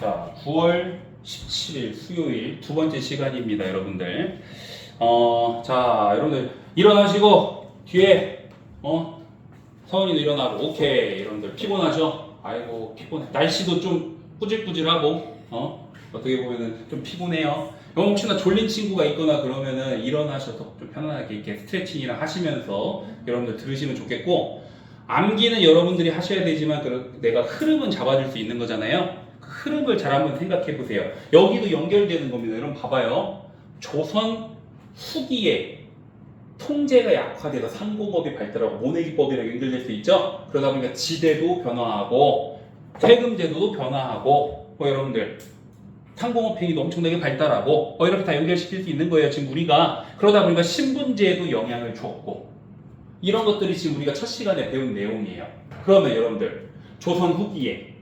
자, 9월 17일 수요일 두 번째 시간입니다, 여러분들. 자, 여러분들 일어나시고 뒤에 서은이도 일어나고. 오케이, 여러분들 피곤하죠? 아이고 피곤해. 날씨도 좀 꾸질꾸질하고 어떻게 보면은 좀 피곤해요. 혹시나 졸린 친구가 있거나 그러면은 일어나셔서 좀 편안하게 이렇게 스트레칭이랑 하시면서 여러분들 들으시면 좋겠고, 암기는 여러분들이 하셔야 되지만 내가 흐름은 잡아줄 수 있는 거잖아요. 그 흐름을 잘 한번 생각해 보세요. 여기도 연결되는 겁니다. 여러분 봐봐요. 조선 후기에 통제가 약화돼서 상공업이 발달하고 모내기법이랑 연결될 수 있죠. 그러다 보니까 지대도 변화하고 세금 제도도 변화하고 여러분들 상공업 행위도 엄청나게 발달하고 이렇게 다 연결시킬 수 있는 거예요. 지금 우리가 그러다 보니까 신분제에도 영향을 줬고, 이런 것들이 지금 우리가 첫 시간에 배운 내용이에요. 그러면 여러분들 조선 후기에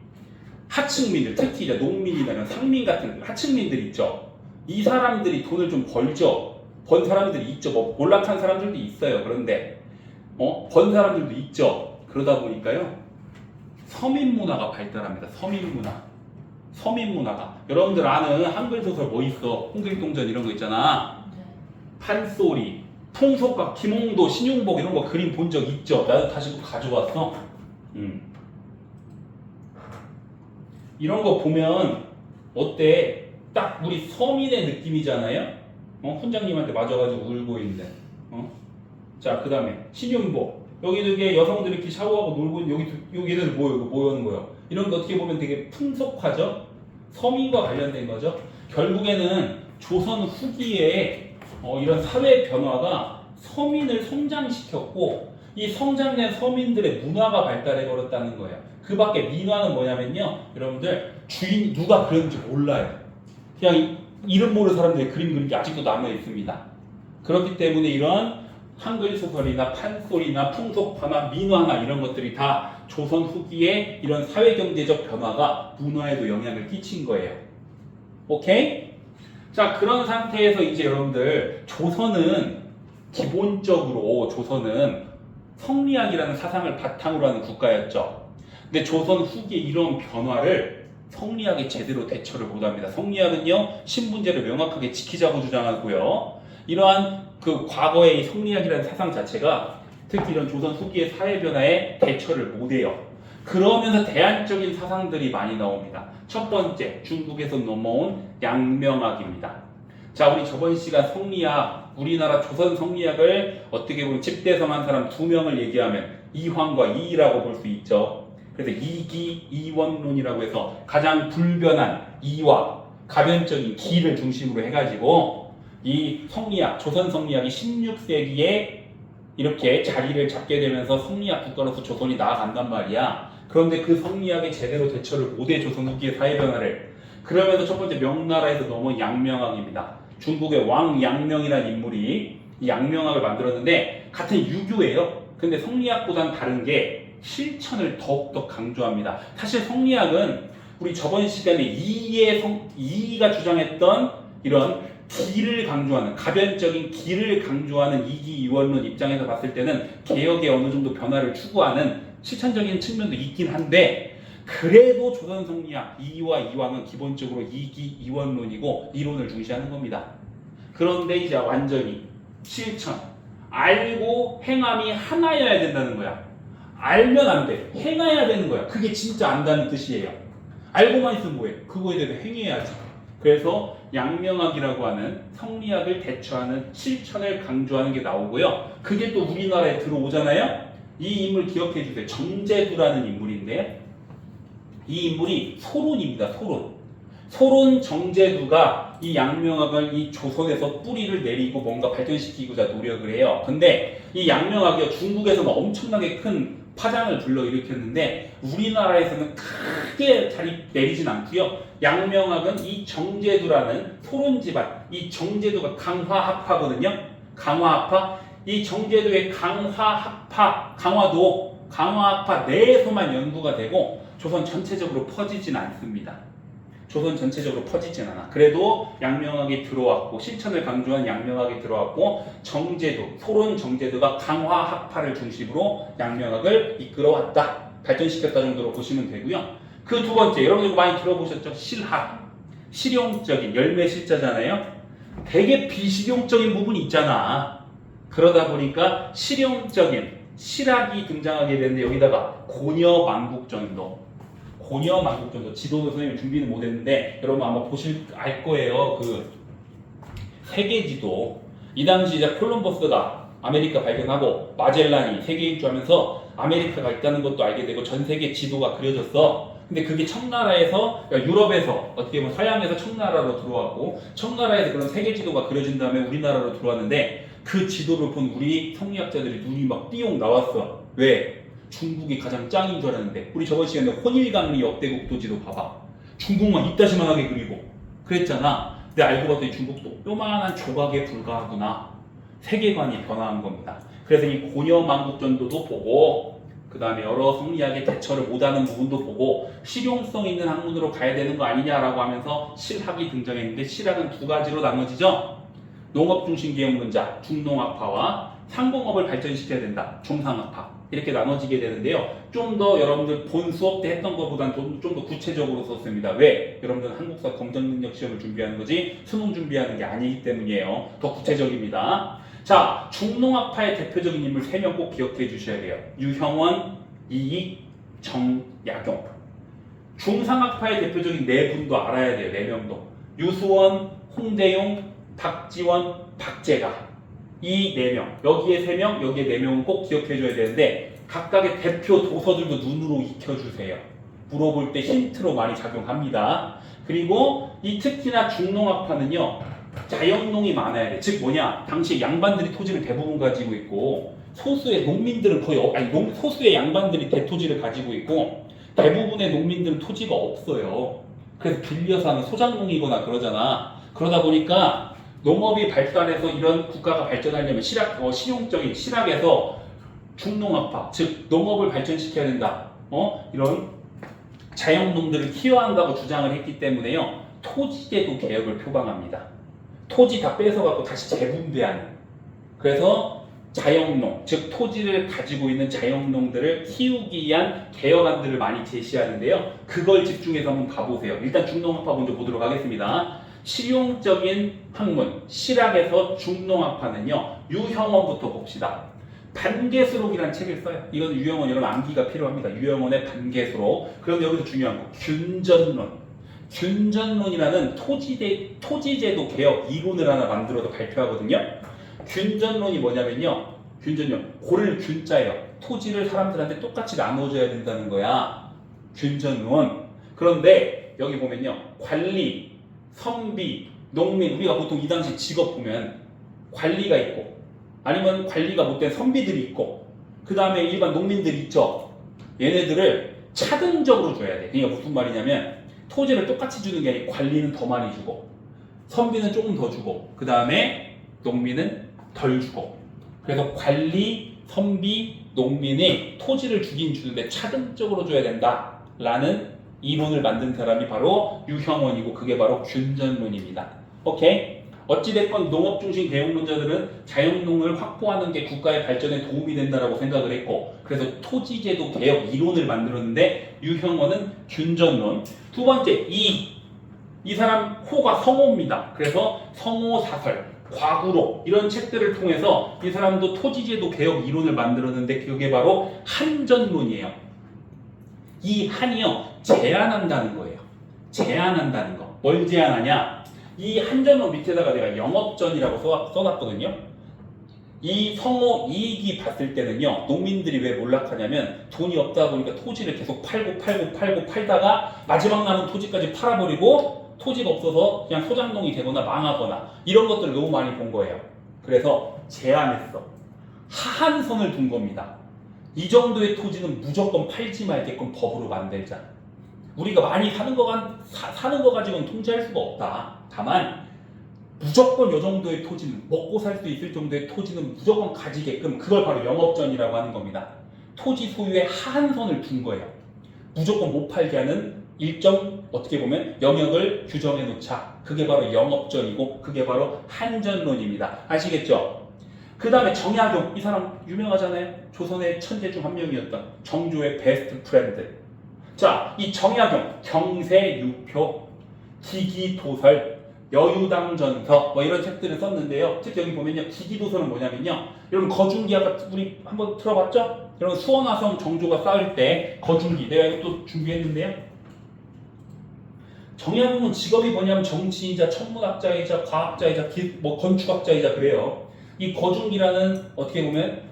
하층민들, 특히 이제 농민이나 이런 상민 같은 하층민들 있죠. 이 사람들이 돈을 좀 벌죠. 번 사람들이 있죠. 뭐 몰락한 사람들도 있어요. 그런데 번 사람들도 있죠. 그러다 보니까요, 서민 문화가 발달합니다. 서민 문화. 서민 문화가. 여러분들 아는 한글 소설 뭐 있어? 홍길동전 이런 거 있잖아. 판소리, 풍속가, 김홍도, 신용복 이런 거 그림 본 적 있죠? 나도 다시 가져왔어. 이런 거 보면 어때? 딱 우리 서민의 느낌이잖아요? 훈장님한테 맞아가지고 울고 있는데. 자, 그 다음에 신윤복. 여기도 이게 여성들이 이렇게 샤워하고 놀고 있는 여기들 뭐 하는 거예요? 이런 거 어떻게 보면 되게 풍속화죠? 서민과 관련된 거죠? 결국에는 조선 후기에 이런 사회 변화가 서민을 성장시켰고, 이 성장된 서민들의 문화가 발달해 버렸다는 거예요. 그 밖에 민화는 뭐냐면요, 여러분들 주인 누가 그렸는지 몰라요. 그냥 이름 모르는 사람들이 그림 그린 게 아직도 남아 있습니다. 그렇기 때문에 이런 한글 소설이나 판소리나 풍속화나 민화나 이런 것들이 다 조선 후기에 이런 사회경제적 변화가 문화에도 영향을 끼친 거예요. 오케이? 자, 그런 상태에서 이제 여러분들 조선은 기본적으로 성리학이라는 사상을 바탕으로 하는 국가였죠. 근데 조선 후기에 이런 변화를 성리학이 제대로 대처를 못합니다. 성리학은요, 신분제를 명확하게 지키자고 주장하고요. 이러한 그 과거의 성리학이라는 사상 자체가 특히 이런 조선 후기의 사회 변화에 대처를 못해요. 그러면서 대안적인 사상들이 많이 나옵니다. 첫 번째, 중국에서 넘어온 양명학입니다. 자, 우리 저번 시간 성리학, 우리나라 조선 성리학을 어떻게 보면 집대성한 사람 두 명을 얘기하면 이황과 이이라고 볼 수 있죠. 그래서 이기, 이원론이라고 해서 가장 불변한 이와 가변적인 기를 중심으로 해가지고 이 성리학, 조선 성리학이 16세기에 이렇게 자리를 잡게 되면서 성리학 국가로서 조선이 나아간단 말이야. 그런데 그 성리학에 제대로 대처를 못해, 조선 후기의 사회 변화를. 그러면서 첫 번째 명나라에서 넘어온 양명학입니다. 중국의 왕양명이라는 인물이 이 양명학을 만들었는데 같은 유교예요. 근데 성리학보다는 다른 게 실천을 더욱더 강조합니다. 사실 성리학은 우리 저번 시간에 이이가 주장했던 이런 기를 강조하는, 가변적인 기를 강조하는 이기이원론 입장에서 봤을 때는 개혁에 어느 정도 변화를 추구하는 실천적인 측면도 있긴 한데, 그래도 조선 성리학 이와 이왕은 기본적으로 이기이원론이고 이론을 중시하는 겁니다. 그런데 이제 완전히 실천, 알고 행함이 하나여야 된다는 거야. 알면 안 돼. 행해야 되는 거야. 그게 진짜 안다는 뜻이에요. 알고만 있으면 뭐해? 그거에 대해서 행해야지. 그래서 양명학이라고 하는 성리학을 대처하는 실천을 강조하는 게 나오고요. 그게 또 우리나라에 들어오잖아요. 이 인물 기억해 주세요. 정제두라는 인물인데, 이 인물이 소론입니다. 소론 정제두가 이 양명학을 이 조선에서 뿌리를 내리고 뭔가 발전시키고자 노력을 해요. 근데 이 양명학이 중국에서는 엄청나게 큰 파장을 불러일으켰는데 우리나라에서는 크게 자리 내리진 않고요. 양명학은 이 정제두라는 소론 집안, 이 정제두가 강화학파거든요. 강화학파. 이 정제두의 강화학파 내에서만 연구가 되고 조선 전체적으로 퍼지진 않습니다. 조선 전체적으로 퍼지진 않아. 그래도 양명학이 들어왔고, 실천을 강조한 양명학이 들어왔고, 소론 정제두가 강화학파를 중심으로 양명학을 이끌어왔다, 발전시켰다 정도로 보시면 되고요. 그 두 번째, 여러분들 많이 들어보셨죠? 실학. 실용적인, 열매 실자잖아요. 되게 비실용적인 부분이 있잖아. 그러다 보니까 실용적인 실학이 등장하게 되는데 여기다가 고려만국전도. 고려만국전도 지도도 선생님이 준비는 못했는데 여러분 아마 알 거예요. 그 세계지도. 이 당시 이제 콜럼버스가 아메리카 발견하고 마젤란이 세계 일주하면서 아메리카가 있다는 것도 알게 되고 전 세계 지도가 그려졌어. 근데 그게 청나라에서, 그러니까 유럽에서 어떻게 보면 서양에서 청나라로 들어왔고 청나라에서 그런 세계 지도가 그려진 다음에 우리나라로 들어왔는데 그 지도를 본 우리 성리학자들이 눈이 막 띠용 나왔어. 왜? 중국이 가장 짱인 줄 알았는데 우리 저번 시간에 혼일강리 역대국도 지도 봐봐. 중국만 이따시만하게 그리고 그랬잖아. 근데 알고 봤더니 중국도 요만한 조각에 불과하구나. 세계관이 변화한 겁니다. 그래서 이 고려만국전도도 보고 그 다음에 여러 성리학의 대처를 못하는 부분도 보고 실용성 있는 학문으로 가야 되는 거 아니냐라고 하면서 실학이 등장했는데 실학은 두 가지로 나눠지죠. 농업중심계획론자, 중농학파와 상공업을 발전시켜야 된다, 중상학파 이렇게 나눠지게 되는데요. 좀 더 여러분들 본 수업 때 했던 것보다는 좀 더 구체적으로 썼습니다. 왜? 여러분들은 한국사 검정능력 시험을 준비하는 거지 수능 준비하는 게 아니기 때문이에요. 더 구체적입니다. 자, 중농학파의 대표적인 인물 3명 꼭 기억해 주셔야 돼요. 유형원, 이익, 정약용. 중상학파의 대표적인 4분도 알아야 돼요. 4명도. 유수원, 홍대용, 박지원, 박재가. 이 4명. 여기에 3명, 여기에 4명은 꼭 기억해 줘야 되는데 각각의 대표 도서들도 눈으로 익혀주세요. 물어볼 때 힌트로 많이 작용합니다. 그리고 이 특히나 중농학파는요. 자연농이 많아야 돼. 즉 뭐냐? 당시 양반들이 토지를 대부분 가지고 있고 소수의 농민들은 소수의 양반들이 대토지를 가지고 있고 대부분의 농민들은 토지가 없어요. 그래서 빌려서 하는 소작농이거나 그러잖아. 그러다 보니까 농업이 발달해서 이런 국가가 발전하려면 실용적인 실학에서 중농학파, 즉 농업을 발전시켜야 된다. 이런 자연농들을 키워야 한다고 주장을 했기 때문에요. 토지제도 개혁을 표방합니다. 토지 다 뺏어갖고 다시 재분배하는. 그래서 자영농, 즉 토지를 가지고 있는 자영농들을 키우기 위한 개혁안들을 많이 제시하는데요. 그걸 집중해서 한번 봐보세요. 일단 중농학파 먼저 보도록 하겠습니다. 실용적인 학문, 실학에서 중농학파는요. 유형원부터 봅시다. 반개수록이라는 책을 써요. 이건 유형원 여러분 암기가 필요합니다. 유형원의 반개수록. 그런데 여기서 중요한 거, 균전론. 균전론이라는 토지제도 개혁 이론을 하나 만들어서 발표하거든요. 균전론이 뭐냐면요. 균전론, 고를 균자예요. 토지를 사람들한테 똑같이 나눠줘야 된다는 거야. 균전론. 그런데 여기 보면요. 관리, 선비, 농민, 우리가 보통 이 당시 직업 보면 관리가 있고 아니면 관리가 못된 선비들이 있고 그 다음에 일반 농민들이 있죠. 얘네들을 차등적으로 줘야 돼. 그러니까 무슨 말이냐면 토지를 똑같이 주는 게 아니고 관리는 더 많이 주고 선비는 조금 더 주고 그 다음에 농민은 덜 주고 그래서 관리, 선비, 농민이 토지를 주긴 주는데 차등적으로 줘야 된다라는 이론을 만든 사람이 바로 유형원이고 그게 바로 균전론입니다. 오케이? 어찌됐건 농업중심 개혁론자들은 자연농을 확보하는 게 국가의 발전에 도움이 된다고 생각을 했고 그래서 토지제도 개혁 이론을 만들었는데 유형원은 균전론. 두 번째 이 사람 호가 성호입니다. 그래서 성호사설, 과구록 이런 책들을 통해서 이 사람도 토지제도 개혁 이론을 만들었는데 그게 바로 한전론이에요. 이 한이요 제한한다는 거예요. 제한한다는 거. 뭘 제한하냐? 이 한전론 밑에다가 내가 영업전이라고 써놨거든요. 이 성호 이익이 봤을 때는요. 농민들이 왜 몰락하냐면 돈이 없다 보니까 토지를 계속 팔다가 마지막 남은 토지까지 팔아버리고 토지가 없어서 그냥 소작농이 되거나 망하거나 이런 것들을 너무 많이 본 거예요. 그래서 제한했어. 하한선을 둔 겁니다. 이 정도의 토지는 무조건 팔지 말게끔 법으로 만들자. 우리가 많이 사는 거 가지고는 통제할 수가 없다. 다만 무조건 이 정도의 토지는 먹고 살 수 있을 정도의 토지는 무조건 가지게끔 그걸 바로 영업전이라고 하는 겁니다. 토지 소유의 하한선을 둔 거예요. 무조건 못 팔게 하는 일정 어떻게 보면 영역을 규정해 놓자. 그게 바로 영업전이고 그게 바로 한전론입니다. 아시겠죠? 그 다음에 정약용 이 사람 유명하잖아요. 조선의 천재 중 한 명이었던 정조의 베스트 프렌드. 자, 이 정약용, 경세유표, 기기도설, 여유당전서 뭐 이런 책들을 썼는데요. 특히 여기 보면요, 기기도설은 뭐냐면요, 여러분 거중기 아까 우리 한번 들어봤죠? 여러분 수원화성 정조가 쌓을 때 거중기 내가 이것도 준비했는데요. 정약용은 직업이 뭐냐면 정치이자 천문학자이자 과학자이자 뭐 건축학자이자 그래요. 이 거중기라는 어떻게 보면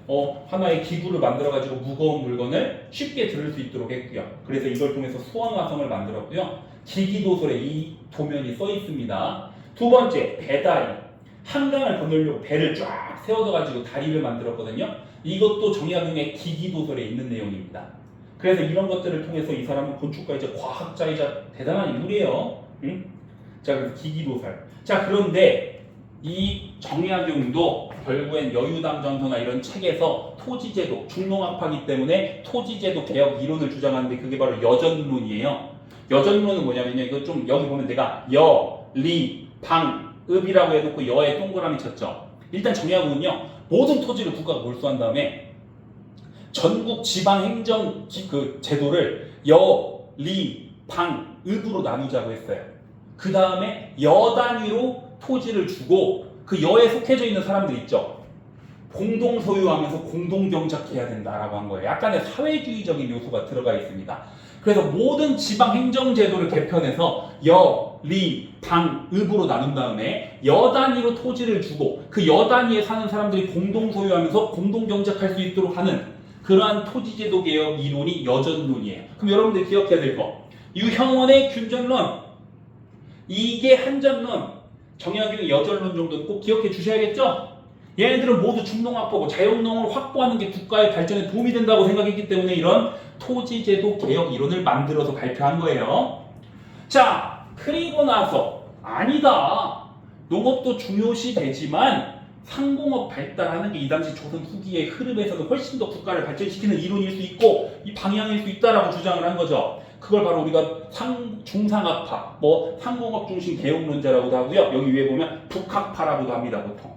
하나의 기구를 만들어 가지고 무거운 물건을 쉽게 들을 수 있도록 했고요. 그래서 이걸 통해서 수원화성을 만들었고요. 기기도설에 이 도면이 써 있습니다. 두 번째, 배다리. 한강을 건너려고 배를 쫙 세워서 가지고 다리를 만들었거든요. 이것도 정약용의 기기도설에 있는 내용입니다. 그래서 이런 것들을 통해서 이 사람은 건축가이자 과학자이자 대단한 인물이에요. 응? 자, 그래서 기기도설. 자, 그런데 이 정약용도 결국엔 여유당전서나 이런 책에서 토지제도, 중농학파이기 때문에 토지제도 개혁 이론을 주장하는데 그게 바로 여전론이에요. 여전론은 뭐냐면요. 이거 좀 여기 보면 내가 여, 리, 방, 읍이라고 해놓고 여에 동그라미 쳤죠. 일단 정약용은요. 모든 토지를 국가가 몰수한 다음에 전국 지방 행정 그 제도를 여, 리, 방, 읍으로 나누자고 했어요. 그 다음에 여 단위로 토지를 주고 그 여에 속해져 있는 사람들 있죠. 공동 소유하면서 공동 경작해야 된다라고 한 거예요. 약간의 사회주의적인 요소가 들어가 있습니다. 그래서 모든 지방 행정 제도를 개편해서 여, 리, 방, 읍으로 나눈 다음에 여 단위로 토지를 주고 그 여 단위에 사는 사람들이 공동 소유하면서 공동 경작할 수 있도록 하는 그러한 토지제도 개혁 이론이 여전론이에요. 그럼 여러분들 기억해야 될 거. 유형원의 균전론, 이게 한전론, 정약용의 여전론 정도는 꼭 기억해 주셔야겠죠? 얘네들은 모두 중농학보고 자연농을 확보하는 게 국가의 발전에 도움이 된다고 생각했기 때문에 이런 토지제도 개혁 이론을 만들어서 발표한 거예요. 자, 그리고 나서 아니다. 농업도 중요시 되지만 상공업 발달하는 게 이 당시 조선 후기의 흐름에서는 훨씬 더 국가를 발전시키는 이론일 수 있고 이 방향일 수 있다라고 주장을 한 거죠. 그걸 바로 우리가 중상학파, 뭐 상공업 중심 개혁론자라고도 하고요. 여기 위에 보면 북학파라고도 합니다. 보통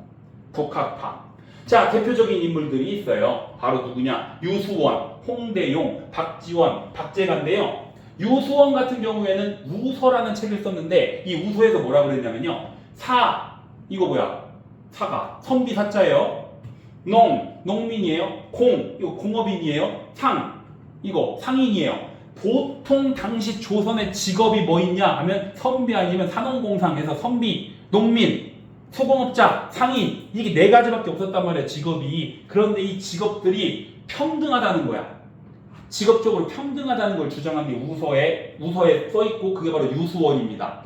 북학파. 자, 대표적인 인물들이 있어요. 바로 누구냐? 유수원, 홍대용, 박지원, 박재가인데요. 유수원 같은 경우에는 우서라는 책을 썼는데 이 우서에서 뭐라 그랬냐면요. 이거 뭐야? 사가, 선비 사자예요. 농민이에요. 이거 공업인이에요. 이거 상인이에요. 보통 당시 조선의 직업이 뭐 있냐 하면 선비 아니면 산업공상에서 선비, 농민, 수공업자, 상인 이게 네 가지밖에 없었단 말이에요. 직업이. 그런데 이 직업들이 평등하다는 거야. 직업적으로 평등하다는 걸 주장한 게 우서에 써있고 그게 바로 유수원입니다.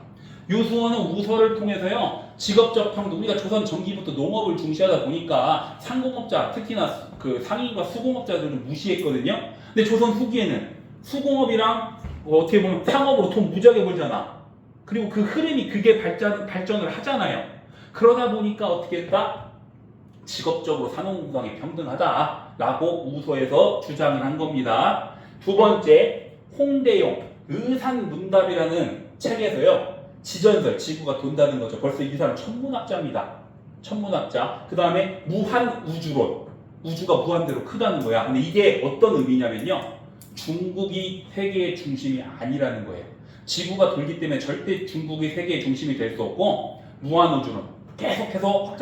유수원은 우서를 통해서요. 직업적 평등, 우리가 조선 전기부터 농업을 중시하다 보니까 상공업자, 특히나 그 상인과 수공업자들은 무시했거든요. 근데 조선 후기에는 수공업이랑 어떻게 보면 상업으로 돈 무지하게 벌잖아. 그리고 그 흐름이 그게 발전을 하잖아요. 그러다 보니까 어떻게 했다? 직업적으로 산업공상이 평등하다라고 우서에서 주장을 한 겁니다. 두 번째, 홍대용 의산문답이라는 책에서요. 지전설, 지구가 돈다는 거죠. 벌써 이 사람 천문학자입니다. 천문학자. 그 다음에 무한우주론. 우주가 무한대로 크다는 거야. 근데 이게 어떤 의미냐면요. 중국이 세계의 중심이 아니라는 거예요. 지구가 돌기 때문에 절대 중국이 세계의 중심이 될 수 없고 무한우주론. 계속해서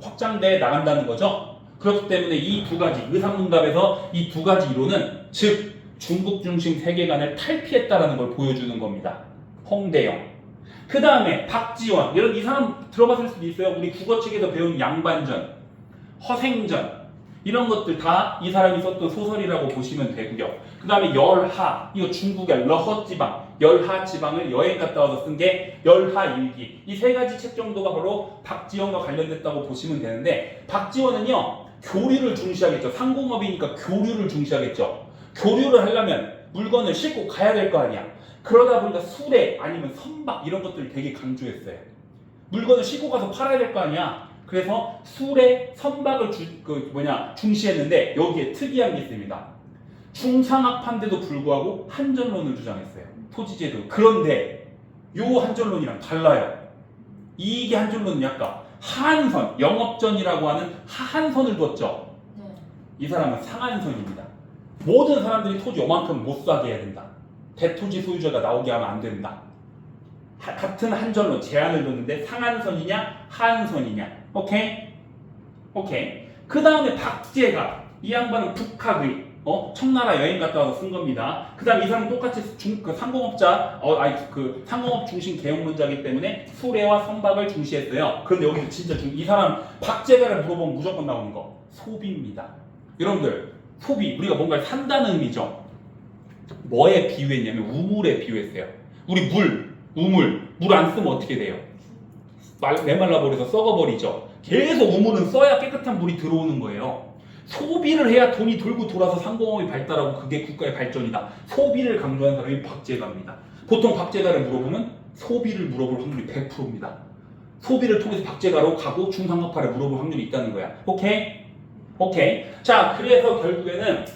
확장돼 나간다는 거죠. 그렇기 때문에 이 두 가지, 의산문답에서 이 두 가지 이론은 즉 중국 중심 세계관을 탈피했다라는 걸 보여주는 겁니다. 홍대영. 그 다음에 박지원, 여러분 이 사람 들어봤을 수도 있어요. 우리 국어책에서 배운 양반전, 허생전 이런 것들 다 이 사람이 썼던 소설이라고 보시면 되고요. 그 다음에 열하, 이거 중국의 러허지방, 열하 지방을 여행 갔다 와서 쓴 게 열하일기. 이 세 가지 책 정도가 바로 박지원과 관련됐다고 보시면 되는데 박지원은요 교류를 중시하겠죠. 상공업이니까 교류를 중시하겠죠. 교류를 하려면 물건을 싣고 가야 될 거 아니야. 그러다 보니까 수레 아니면 선박 이런 것들을 되게 강조했어요. 물건을 싣고 가서 팔아야 될 거 아니야. 그래서 수레, 선박을 중시했는데 여기에 특이한 게 있습니다. 중상학파인데도 불구하고 한전론을 주장했어요. 토지제도. 그런데 요 한전론이랑 달라요. 이게 한전론은 약간 하한선, 영업전이라고 하는 하한선을 뒀죠. 이 사람은 상한선입니다. 모든 사람들이 토지 요만큼 못 사게 해야 된다. 대토지 소유자가 나오게 하면 안 된다. 같은 한전로 제한을 뒀는데 상한선이냐 하한선이냐. 오케이? 오케이. 그 다음에 박제가 이 양반은 북학의 청나라 여행 갔다 와서 쓴 겁니다. 그 다음 이 사람 똑같이 상공업자 상공업 중심 개혁론자이기 때문에 수레와 선박을 중시했어요. 그런데 여기서 진짜 이 사람 박제가를 물어보면 무조건 나오는 거 소비입니다. 여러분들 소비 우리가 뭔가를 산다는 의미죠. 뭐에 비유했냐면 우물에 비유했어요. 우리 우물 안 쓰면 어떻게 돼요? 메말라버려서 썩어버리죠. 계속 우물은 써야 깨끗한 물이 들어오는 거예요. 소비를 해야 돈이 돌고 돌아서 상공업이 발달하고 그게 국가의 발전이다. 소비를 강조한 사람이 박제가입니다. 보통 박제가를 물어보면 소비를 물어볼 확률이 100%입니다. 소비를 통해서 박제가로 가고 중상업화를 물어볼 확률이 있다는 거야. 오케이? 오케이. 자, 그래서 결국에는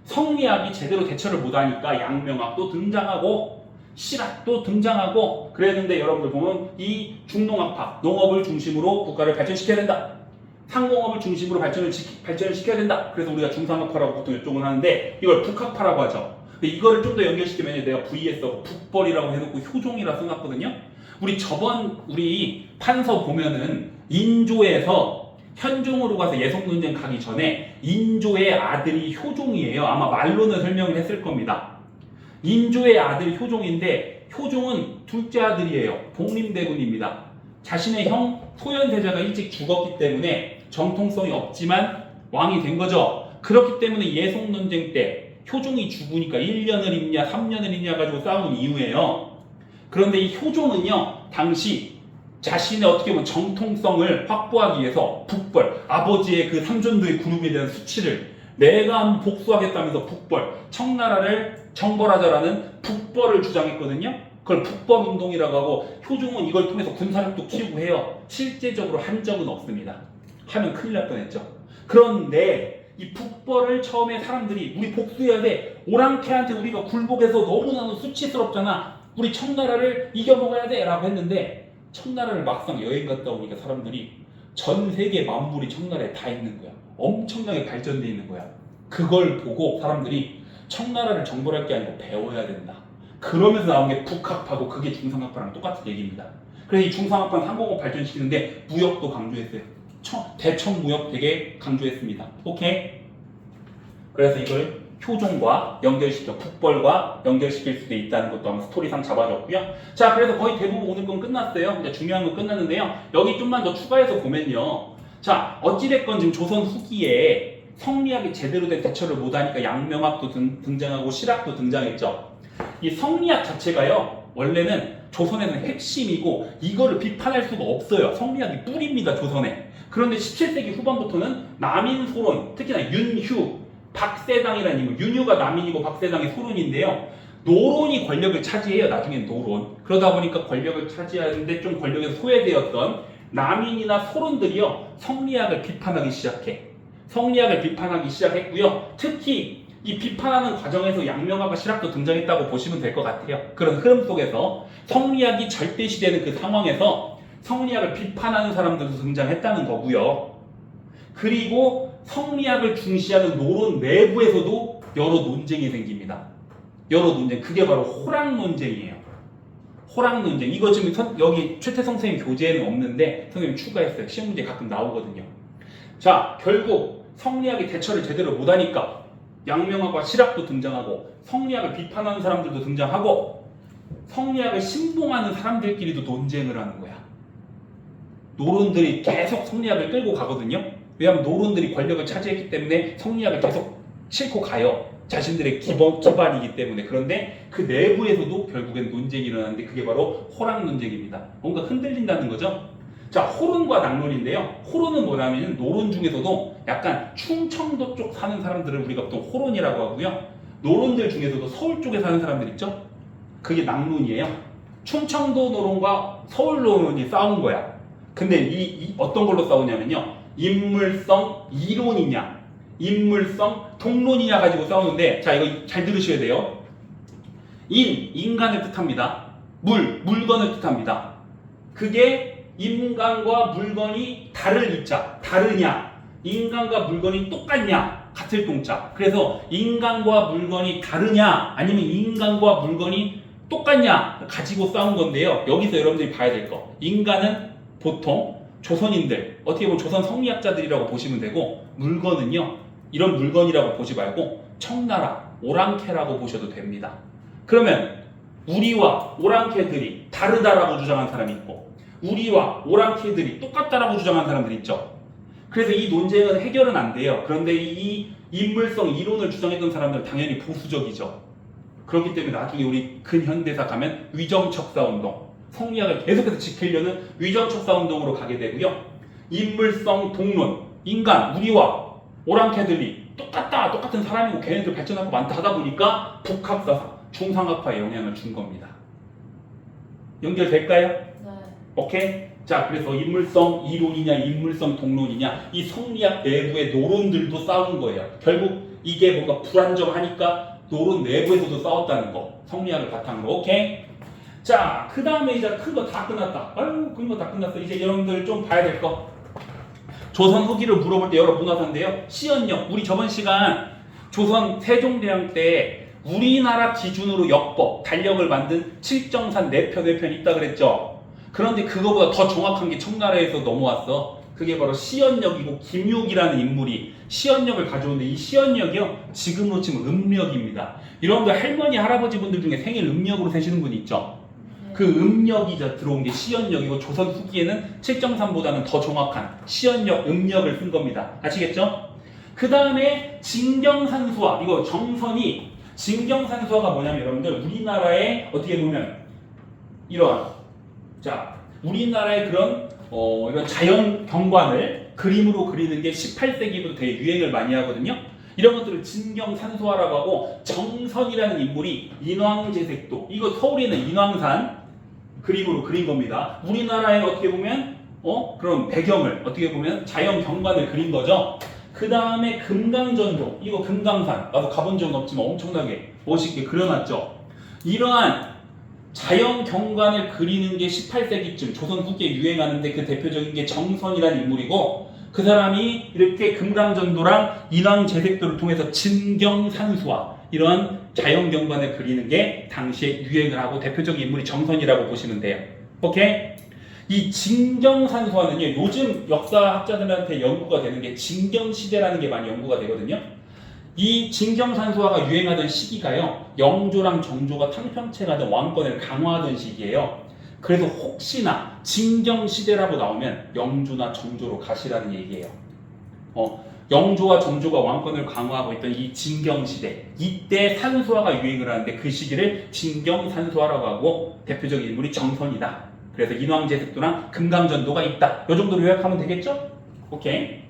성리학이 제대로 대처를 못하니까 양명학도 등장하고 실학도 등장하고 그랬는데 여러분들 보면 이 중농업화, 농업을 중심으로 국가를 발전시켜야 된다. 상공업을 중심으로 발전을 시켜야 된다. 그래서 우리가 중상업화라고 보통 이쪽은 하는데 이걸 북학파라고 하죠. 근데 이거를 좀 더 연결시키면 내가 VS 북벌이라고 해놓고 효종이라 써놨거든요. 우리 판서 보면은 인조에서 현종으로 가서 예성논쟁 가기 전에 인조의 아들이 효종이에요. 아마 말로는 설명을 했을 겁니다. 인조의 아들 효종인데 효종은 둘째 아들이에요. 복림대군입니다. 자신의 형 소현세자가 일찍 죽었기 때문에 정통성이 없지만 왕이 된 거죠. 그렇기 때문에 예송논쟁 때 효종이 죽으니까 1년을 입냐 3년을 입냐 가지고 싸우는 이유예요. 그런데 이 효종은요 당시 자신의 어떻게 보면 정통성을 확보하기 위해서 북벌 아버지의 그 삼전도의 그룹에 대한 수치를 내가 한번 복수하겠다면서 북벌 청나라를 정벌하자라는 북벌을 주장했거든요. 그걸 북벌운동이라고 하고 효종은 이걸 통해서 군사력도 키우고 해요. 실제적으로 한 적은 없습니다. 하면 큰일 날 뻔했죠. 그런데 이 북벌을 처음에 사람들이 우리 복수해야 돼. 오랑캐한테 우리가 굴복해서 너무나도 수치스럽잖아. 우리 청나라를 이겨먹어야 돼 라고 했는데 청나라를 막상 여행 갔다 오니까 사람들이 전 세계 만물이 청나라에 다 있는 거야. 엄청나게 발전돼 있는 거야. 그걸 보고 사람들이 청나라를 정벌할 게 아니고 배워야 된다. 그러면서 나온 게 북학파고 그게 중상학파랑 똑같은 얘기입니다. 그래서 이 중상학파는 상공업 발전시키는데 무역도 강조했어요. 대청무역 되게 강조했습니다. 오케이? 그래서 이걸 효종과 연결시켜 북벌과 연결시킬 수도 있다는 것도 한번 스토리상 잡아줬고요. 자, 그래서 거의 대부분 오늘 건 끝났어요. 이제 중요한 건 끝났는데요. 여기 좀만 더 추가해서 보면요. 자, 어찌됐건 지금 조선 후기에 성리학이 제대로 된 대처를 못하니까 양명학도 등장하고 실학도 등장했죠. 이 성리학 자체가요. 원래는 조선에는 핵심이고 이거를 비판할 수가 없어요. 성리학이 뿌리입니다. 조선에. 그런데 17세기 후반부터는 남인소론, 특히나 윤휴, 박세당이라는 인물, 윤휴가 남인이고 박세당이 소론인데요. 노론이 권력을 차지해요. 나중엔 노론. 그러다 보니까 권력을 차지하는데 좀 권력에서 소외되었던 남인이나 소론들이요. 성리학을 비판하기 시작해. 성리학을 비판하기 시작했고요. 특히 이 비판하는 과정에서 양명학과 실학도 등장했다고 보시면 될 것 같아요. 그런 흐름 속에서 성리학이 절대시되는 그 상황에서 성리학을 비판하는 사람들도 등장했다는 거고요. 그리고 성리학을 중시하는 노론 내부에서도 여러 논쟁이 생깁니다. 여러 논쟁. 그게 바로 호락 논쟁이에요. 호락 논쟁. 이거 지금 여기 최태성 선생님 교재에는 없는데 선생님 추가했어요. 시험 문제 가끔 나오거든요. 자, 결국 성리학이 대처를 제대로 못하니까 양명학과 실학도 등장하고 성리학을 비판하는 사람들도 등장하고 성리학을 신봉하는 사람들끼리도 논쟁을 하는 거야. 노론들이 계속 성리학을 끌고 가거든요. 왜냐하면 노론들이 권력을 차지했기 때문에 성리학을 계속 싣고 가요. 자신들의 기반이기 때문에. 그런데 그 내부에서도 결국엔 논쟁이 일어나는데 그게 바로 호락 논쟁입니다. 뭔가 흔들린다는 거죠. 자, 호론과 낙론인데요. 호론은 뭐냐면 노론 중에서도 약간 충청도 쪽 사는 사람들을 우리가 보통 호론이라고 하고요. 노론들 중에서도 서울 쪽에 사는 사람들 있죠? 그게 낙론이에요. 충청도 노론과 서울 노론이 싸운 거야. 근데 이 어떤 걸로 싸우냐면요. 인물성 이론이냐, 인물성 동론이냐 가지고 싸우는데, 자, 이거 잘 들으셔야 돼요. 인간을 뜻합니다. 물건을 뜻합니다. 그게 인간과 물건이 다르냐, 인간과 물건이 똑같냐, 같을 동자. 그래서 인간과 물건이 다르냐 아니면 인간과 물건이 똑같냐 가지고 싸운 건데요. 여기서 여러분들이 봐야 될 거. 인간은 보통 조선인들, 어떻게 보면 조선 성리학자들이라고 보시면 되고, 물건은요, 이런 물건이라고 보지 말고 청나라, 오랑캐라고 보셔도 됩니다. 그러면 우리와 오랑캐들이 다르다라고 주장한 사람이 있고, 우리와 오랑캐들이 똑같다라고 주장한 사람들이 있죠. 그래서 이 논쟁은 해결은 안 돼요. 그런데 이 인물성 이론을 주장했던 사람들은 당연히 보수적이죠. 그렇기 때문에 나중에 우리 근현대사 가면 위정척사운동, 성리학을 계속해서 지키려는 위정척사운동으로 가게 되고요. 인물성 동론, 인간, 우리와 오랑캐들이 똑같은 사람이고 걔네들 발전하고 많다 하다 보니까 북학사상, 중상학파에 영향을 준 겁니다. 연결될까요? 네. 오케이? 자, 그래서 인물성 이론이냐 인물성 동론이냐 이 성리학 내부의 노론들도 싸운 거예요. 결국 이게 뭔가 불안정하니까 노론 내부에서도 싸웠다는 거. 성리학을 바탕으로. 오케이? 자, 그 다음에 이제 큰 거 다 끝났다. 아유, 큰 거 다 끝났어. 이제 여러분들 좀 봐야 될 거. 조선 후기를 물어볼 때 여러 문화사인데요. 시연력. 우리 저번 시간 조선 세종대왕 때 우리나라 기준으로 역법, 달력을 만든 칠정산 내편 있다 그랬죠. 그런데 그거보다 더 정확한 게 청나라에서 넘어왔어. 그게 바로 시연력이고 김욕이라는 인물이 시연력을 가져오는데 이 시연력이요, 지금으로 치면 음력입니다. 여러분들 할머니, 할아버지 분들 중에 생일 음력으로 세시는 분 있죠? 그 음력이 들어온 게 시연력이고 조선 후기에는 칠정산보다는 더 정확한 시연력, 음력을 쓴 겁니다. 아시겠죠? 그 다음에 진경산수화, 이거 정선이, 진경산수화가 뭐냐면 여러분들 우리나라의 어떻게 보면 이런, 자, 우리나라의 그런 이런 자연 경관을 그림으로 그리는 게 18세기부터 되게 유행을 많이 하거든요. 이런 것들을 진경산수화라고 하고, 정선이라는 인물이 인왕제색도, 이거 서울에 있는 인왕산 그림으로 그린 겁니다. 우리나라에 어떻게 보면 그런 배경을 어떻게 보면 자연 경관을 그린 거죠. 그 다음에 금강전도, 이거 금강산 나도 가본 적은 없지만 엄청나게 멋있게 그려놨죠. 이러한 자연 경관을 그리는 게 18세기쯤 조선 후기에 유행하는데 그 대표적인 게 정선이라는 인물이고, 그 사람이 이렇게 금강전도랑 인왕제색도를 통해서 진경산수화, 이러한 자연 경관을 그리는 게 당시에 유행을 하고 대표적인 인물이 정선이라고 보시면 돼요. 오케이? 이 진경산수화는요, 요즘 역사학자들한테 연구가 되는 게 진경시대라는 게 많이 연구가 되거든요. 이 진경산수화가 유행하던 시기가요, 영조랑 정조가 탕평체가던 왕권을 강화하던 시기예요. 그래서 혹시나 진경시대라고 나오면 영조나 정조로 가시라는 얘기예요. 영조와 정조가 왕권을 강화하고 있던 이 진경시대, 이때 산수화가 유행을 하는데 그 시기를 진경산수화라고 하고 대표적인 인물이 정선이다. 그래서 인왕제색도랑 금강전도가 있다. 이 정도로 요약하면 되겠죠? 오케이.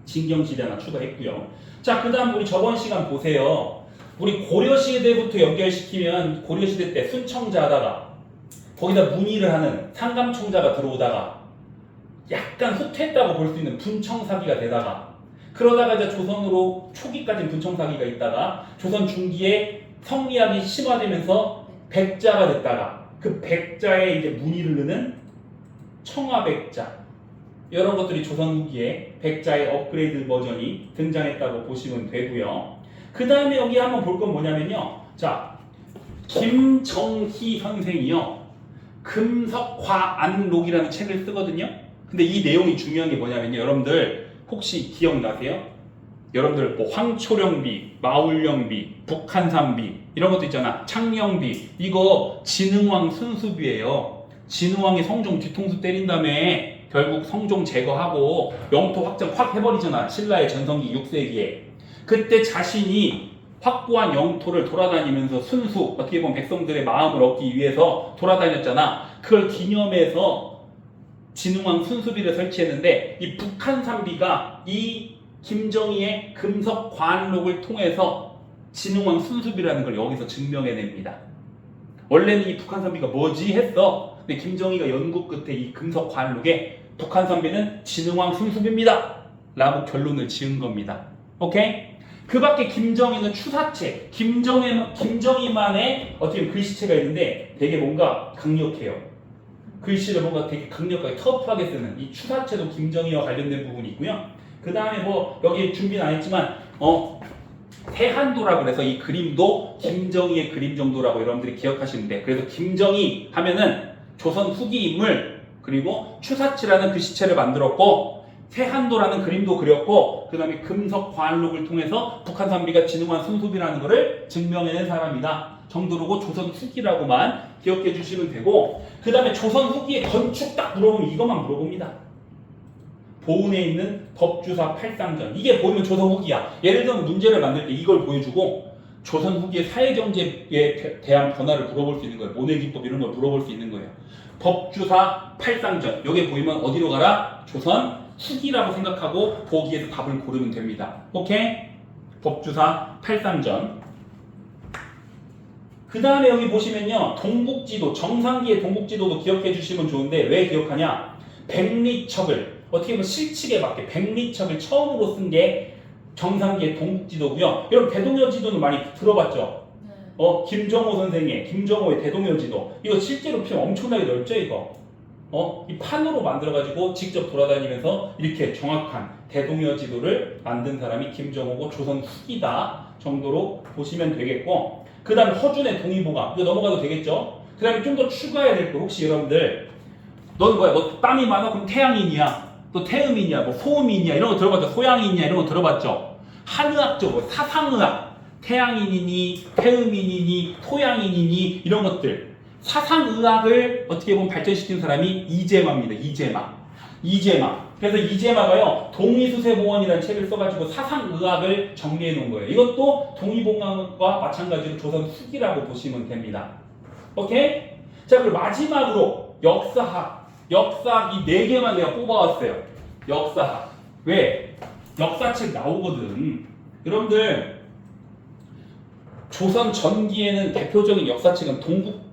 진경시대 하나 추가했고요. 자, 그 다음 우리 저번 시간 보세요. 우리 고려시대부터 연결시키면 고려시대 때 순청자 하다가 거기다 문의를 하는 상감청자가 들어오다가 약간 후퇴했다고 볼 수 있는 분청사기가 되다가, 그러다가 이제 조선으로 초기까지는 분청사기가 있다가 조선 중기에 성리학이 심화되면서 백자가 됐다가 그 백자에 이제 문의를 넣는 청화백자, 이런 것들이 조선 후기에 백자의 업그레이드 버전이 등장했다고 보시면 되고요. 그 다음에 여기 한번 볼 건 뭐냐면요, 자, 김정희 선생이요 금석화안록이라는 책을 쓰거든요. 근데 이 내용이 중요한 게 뭐냐면요, 여러분들 혹시 기억나세요? 여러분들 뭐 황초령비, 마울령비, 북한산비 이런 것도 있잖아. 창령비, 이거 진흥왕 순수비예요. 진흥왕이 성종 뒤통수 때린 다음에 결국 성종 제거하고 영토 확장 확 해버리잖아. 신라의 전성기 6세기에. 그때 자신이 확보한 영토를 돌아다니면서 순수, 어떻게 보면 백성들의 마음을 얻기 위해서 돌아다녔잖아. 그걸 기념해서 진흥왕 순수비를 설치했는데, 이 북한산비가 이 김정희의 금석관록을 통해서 진흥왕 순수비라는 걸 여기서 증명해냅니다. 원래는 이 북한산비가 뭐지 했어. 근데 김정희가 연구 끝에 이 금석관록에 북한산비는 진흥왕 순수비입니다 라고 결론을 지은 겁니다. 오케이? 그 밖에 김정희는 추사체, 김정희만의 어떻게 글씨체가 있는데 되게 뭔가 강력해요. 글씨를 뭔가 되게 강력하게 터프하게 쓰는 이 추사체도 김정희와 관련된 부분이 있고요. 그 다음에 뭐 여기 준비는 안 했지만 태한도라고 그래서 이 그림도 김정희의 그림 정도라고 여러분들이 기억하시면 돼. 그래서 김정희 하면은 조선 후기 인물, 그리고 추사치라는 글씨체를 만들었고 태한도라는 그림도 그렸고 그 다음에 금석과한록을 통해서 북한 산비가 진흥한 순수비라는 것을 증명해낸 사람이다 정도로고 조선 후기라고만 기억해 주시면 되고, 그 다음에 조선 후기의 건축 딱 물어보면 이것만 물어봅니다. 보은에 있는 법주사 팔상전, 이게 보이면 조선 후기야. 예를 들면 문제를 만들 때 이걸 보여주고 조선 후기의 사회경제에 대한 변화를 물어볼 수 있는 거예요. 모내기법 이런 걸 물어볼 수 있는 거예요. 법주사 팔상전, 여기 보이면 어디로 가라? 조선 후기라고 생각하고 보기에서 답을 고르면 됩니다. 오케이? 법주사 팔상전. 그 다음에 여기 보시면요, 동국지도, 정상기의 동국지도도 기억해 주시면 좋은데 왜 기억하냐? 백리척을, 어떻게 보면 실칙에 맞게 백리척을 처음으로 쓴 게 정상기의 동국지도고요. 여러분 대동여지도는 많이 들어봤죠? 김정호 선생의 김정호의 대동여지도, 이거 실제로 피 엄청나게 넓죠 이거. 이 판으로 만들어가지고 직접 돌아다니면서 이렇게 정확한 대동여지도를 만든 사람이 김정호고 조선 후기다 정도로 보시면 되겠고, 그 다음에 허준의 동의보감, 이거 넘어가도 되겠죠? 그 다음에 좀 더 추가해야 될 거, 혹시 여러분들 넌 뭐야? 너 땀이 많아? 그럼 태양인이야? 또 태음인이야? 뭐 소음인이야? 이런 거 들어봤죠? 소양인이야? 이런 거 들어봤죠? 한의학적으로 사상의학, 태양인이니 태음인이니 토양인이니 이런 것들, 사상의학을 어떻게 보면 발전시킨 사람이 이재마입니다. 이재마. 그래서 이재마가요, 동의수세보원이라는 책을 써가지고 사상의학을 정리해 놓은 거예요. 이것도 동의보감과 마찬가지로 조선 후기라고 보시면 됩니다. 오케이? 자, 그리고 마지막으로 역사학 이 4개만 내가 뽑아왔어요. 역사학. 왜? 역사책 나오거든. 여러분들 조선 전기에는 대표적인 역사책은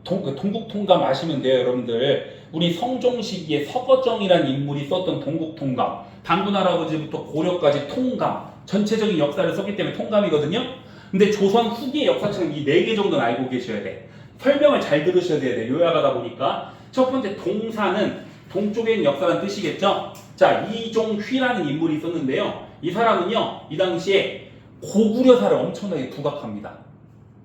동국통감 아시면 돼요. 여러분들 우리 성종시기에 서거정이라는 인물이 썼던 동국통감, 당군 할아버지부터 고려까지 통감, 전체적인 역사를 썼기 때문에 통감이거든요. 근데 조선 후기의 역사책은 이 4개 정도는 알고 계셔야 돼. 설명을 잘 들으셔야 돼. 요약하다 보니까 첫 번째 동사는 동쪽에 있는 역사라는 뜻이겠죠. 자, 이종휘라는 인물이 있었는데요. 이 사람은요, 이 당시에 고구려사를 엄청나게 부각합니다.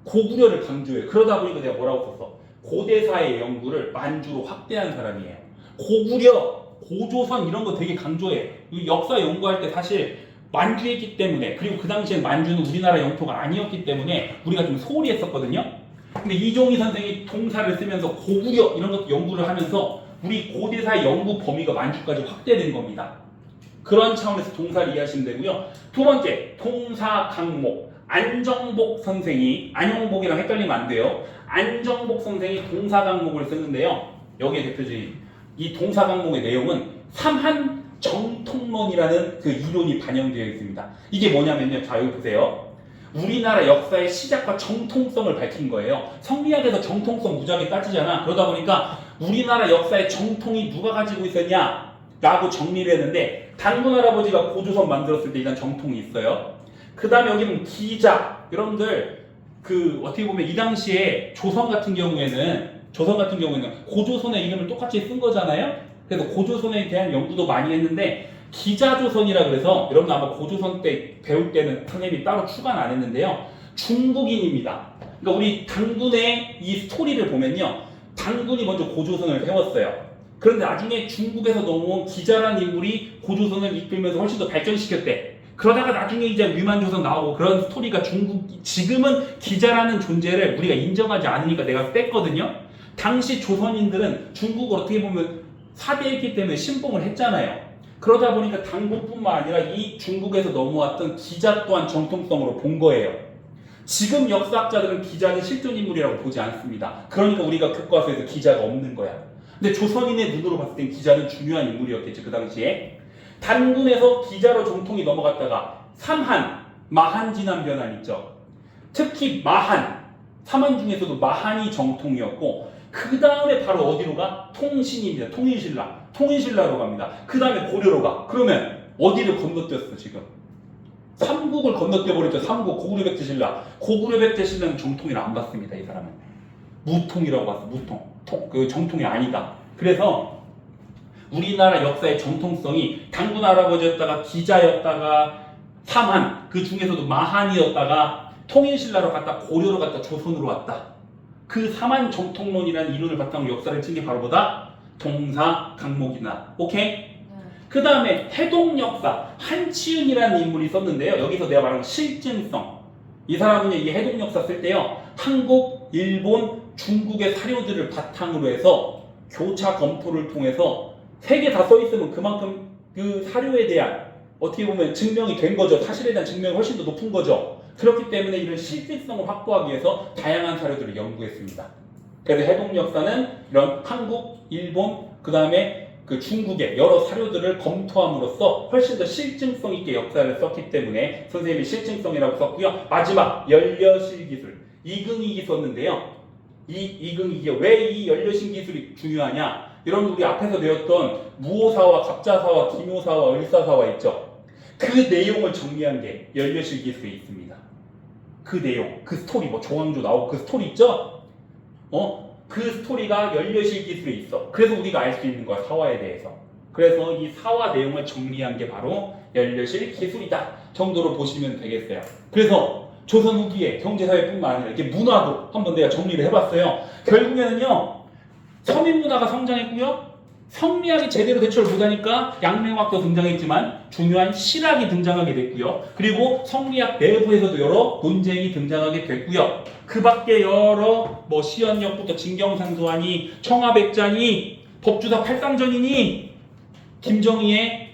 고구려를 강조해요. 그러다 보니까 내가 뭐라고 썼어? 고대사의 연구를 만주로 확대한 사람이에요. 고구려, 고조선 이런 거 되게 강조해. 역사 연구할 때 사실 만주에 있기 때문에, 그리고 그 당시엔 만주는 우리나라 영토가 아니었기 때문에 우리가 좀 소홀히 했었거든요. 근데 이종희 선생이 동사를 쓰면서 고구려 이런 것도 연구를 하면서 우리 고대사의 연구 범위가 만주까지 확대된 겁니다. 그런 차원에서 동사를 이해하시면 되고요. 두 번째, 동사 강목. 안정복 선생이, 안용복이랑 헷갈리면 안 돼요. 안정복 선생이 동사 강목을 쓰는데요. 여기에 대표적인 이 동사 강목의 내용은 삼한 정통론이라는 그 이론이 반영되어 있습니다. 이게 뭐냐면요. 자, 여기 보세요. 우리나라 역사의 시작과 정통성을 밝힌 거예요. 성리학에서 정통성 무지하게 따지잖아. 그러다 보니까 우리나라 역사의 정통이 누가 가지고 있었냐? 라고 정리를 했는데, 당군 할아버지가 고조선 만들었을 때 일단 정통이 있어요. 그 다음에 여기는 기자. 여러분들 어떻게 보면 이 당시에 조선 같은 경우에는 고조선의 이름을 똑같이 쓴 거잖아요. 그래서 고조선에 대한 연구도 많이 했는데, 기자조선이라 그래서 여러분 아마 고조선 때 배울 때는 선생님이 따로 추가는 안 했는데요. 중국인입니다. 그러니까 우리 당군의 이 스토리를 보면요. 당군이 먼저 고조선을 세웠어요. 그런데 나중에 중국에서 넘어온 기자라는 인물이 고조선을 이끌면서 훨씬 더 발전시켰대. 그러다가 나중에 이제 위만조선 나오고 그런 스토리가 지금은 기자라는 존재를 우리가 인정하지 않으니까 내가 뺐거든요. 당시 조선인들은 중국을 어떻게 보면 사대했기 때문에 신봉을 했잖아요. 그러다 보니까 당군뿐만 아니라 이 중국에서 넘어왔던 기자 또한 정통성으로 본 거예요. 지금 역사학자들은 기자는 실존 인물이라고 보지 않습니다. 그러니까 우리가 교과서에서 기자가 없는 거야. 근데 조선인의 눈으로 봤을 땐 기자는 중요한 인물이었겠죠. 그 당시에. 단군에서 기자로 정통이 넘어갔다가 삼한, 마한 진안 변환 있죠. 특히 마한, 삼한 중에서도 마한이 정통이었고, 그 다음에 바로 어디로 가? 통신입니다. 통인신라로 갑니다. 그 다음에 고려로 가. 그러면 어디를 건너뛰었어 지금? 삼국을 건너뛰어버렸죠. 삼국, 고구려 백제 신라. 고구려 백제 신라는 정통이라 안 봤습니다. 이 사람은 무통이라고 봤어. 무통. 그 정통이 아니다. 그래서 우리나라 역사의 정통성이 당군 할아버지였다가 기자였다가 삼한, 그 중에서도 마한이었다가 통일신라로 갔다 고려로 갔다 조선으로 왔다. 그 삼한 정통론이라는 이론을 바탕으로 역사를 찐 게 바로 뭐다? 동사 강목이나. 오케이? 그 다음에 해동 역사 한치은이라는 인물이 썼는데요. 여기서 내가 말한 실증성. 이 사람은 이 해동 역사 쓸 때요. 한국, 일본, 중국의 사료들을 바탕으로 해서 교차 검토를 통해서 세 개 다 써 있으면 그만큼 그 사료에 대한 어떻게 보면 증명이 된 거죠. 사실에 대한 증명이 훨씬 더 높은 거죠. 그렇기 때문에 이런 실질성을 확보하기 위해서 다양한 사료들을 연구했습니다. 그래서 해동 역사는 이런 한국, 일본, 그 다음에 그 중국의 여러 사료들을 검토함으로써 훨씬 더 실증성 있게 역사를 썼기 때문에 선생님이 실증성이라고 썼고요. 마지막 연려실 기술 이긍이기 썼는데요. 이긍이기 왜 이 연려실 기술이 중요하냐? 여러분 우리 앞에서 배웠던 무오사와 갑자사와 기묘사와 을사사와 있죠. 그 내용을 정리한 게 연려실 기술에 있습니다. 그 내용, 그 스토리, 뭐 조항조 나오고 그 스토리 있죠? 그 스토리가 연려실 기술에 있어. 그래서 우리가 알 수 있는 거야, 사화에 대해서. 그래서 이 사화 내용을 정리한 게 바로 연려실 기술이다 정도로 보시면 되겠어요. 그래서 조선 후기에 경제사회뿐만 아니라 이렇게 문화도 한번 내가 정리를 해봤어요. 결국에는요, 서민 문화가 성장했고요. 성리학이 제대로 대처를 못하니까 양명학도 등장했지만 중요한 실학이 등장하게 됐고요. 그리고 성리학 내부에서도 여러 논쟁이 등장하게 됐고요. 그 밖에 여러 뭐 시연역부터 진경상소하니 청화백자니 법주사 팔상전이니 김정희의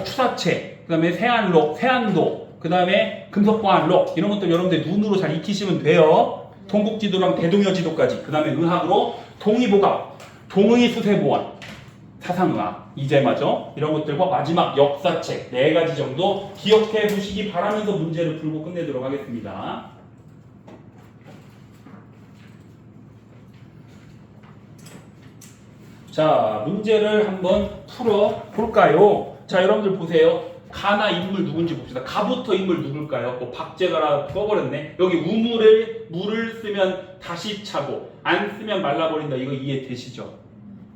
추사체, 그 다음에 세안록, 세안도, 그 다음에 금속과안록 이런 것들 여러분들 눈으로 잘 익히시면 돼요. 동국지도랑 대동여지도까지. 그 다음에 의학으로 동의보감, 동의수세보원, 사상의학, 이재마저 이런 것들과 마지막 역사책 4가지 정도 기억해 두시기 바라면서 문제를 풀고 끝내도록 하겠습니다. 자, 문제를 한번 풀어 볼까요? 자, 여러분들 보세요. 가나 인물 누군지 봅시다. 가부터 인물 누굴까요? 뭐 박제가라 써버렸네. 여기 물을 쓰면 다시 차고 안 쓰면 말라버린다. 이거 이해되시죠?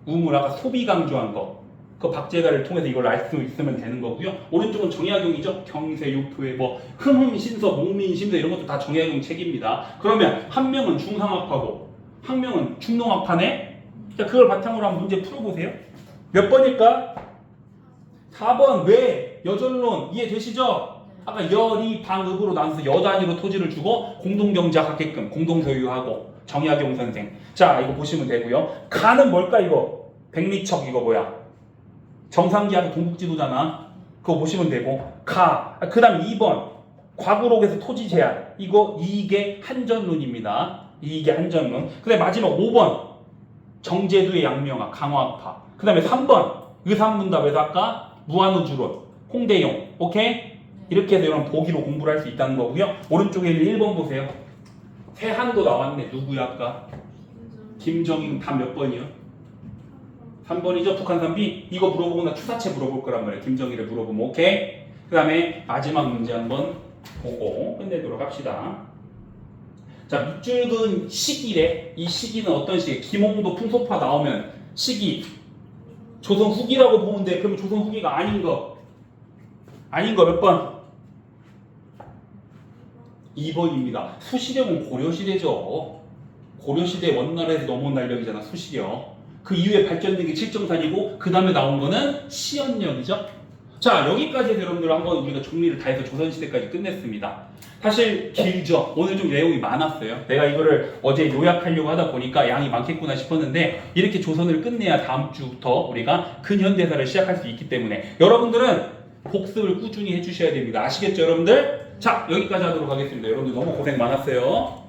우물 아까 소비 강조한 거. 그 박제가를 통해서 이걸 알 수 있으면 되는 거고요. 오른쪽은 정약용이죠. 경세, 육토의 뭐 흥흥신서, 목민신서 이런 것도 다 정약용 책입니다. 그러면 한 명은 중상학파고 한 명은 중농학파네. 자, 그걸 바탕으로 한번 문제 풀어보세요. 몇 번일까? 4번. 왜? 여전론 이해되시죠? 아까 여리 방읍으로 나눠서 여단위로 토지를 주고 공동경작하게끔 공동소유하고 정약용 선생. 자, 이거 보시면 되고요. 가는 뭘까 이거? 백리척 이거 뭐야? 정상기하고 동국지도잖아. 그거 보시면 되고. 가. 그 다음 2번. 과구록에서 토지 제한. 이거 이익의 한전론입니다. 이익의 한전론. 그 다음에 마지막 5번. 정제두의 양명학, 강화학파. 그 다음에 3번. 의상문답에서 아까 무한우주론. 홍대용. 오케이? 이렇게 해서 여러분 보기로 공부를 할 수 있다는 거고요. 오른쪽에 1번 보세요. 세한도 나왔네. 누구야 아까? 김정인. 답 몇 번이요? 3번이죠. 북한 산비. 이거 물어보고 나 추사체 물어볼 거란 말이에요. 김정일을 물어보면 오케이. 그 다음에 마지막 문제 한번 보고 끝내도록 합시다. 자, 밑줄근 시기래. 이 시기는 어떤 시기? 김홍도 풍소파 나오면 시기 조선 후기라고 보면 돼. 그러면 조선 후기가 아닌 거 몇 번? 2번입니다. 수시력은 고려시대죠. 고려시대 원나라에서 넘어온 날력이잖아. 수시력. 그 이후에 발전된 게 칠정산이고 그 다음에 나온 거는 시연력이죠. 자, 여기까지 해서 여러분들 한번 우리가 정리를 다 해서 조선시대까지 끝냈습니다. 사실 길죠. 오늘 좀 내용이 많았어요. 내가 이거를 어제 요약하려고 하다 보니까 양이 많겠구나 싶었는데 이렇게 조선을 끝내야 다음 주부터 우리가 근현대사를 시작할 수 있기 때문에 여러분들은 복습을 꾸준히 해주셔야 됩니다. 아시겠죠 여러분들? 자, 여기까지 하도록 하겠습니다. 여러분들 너무 고생 많았어요.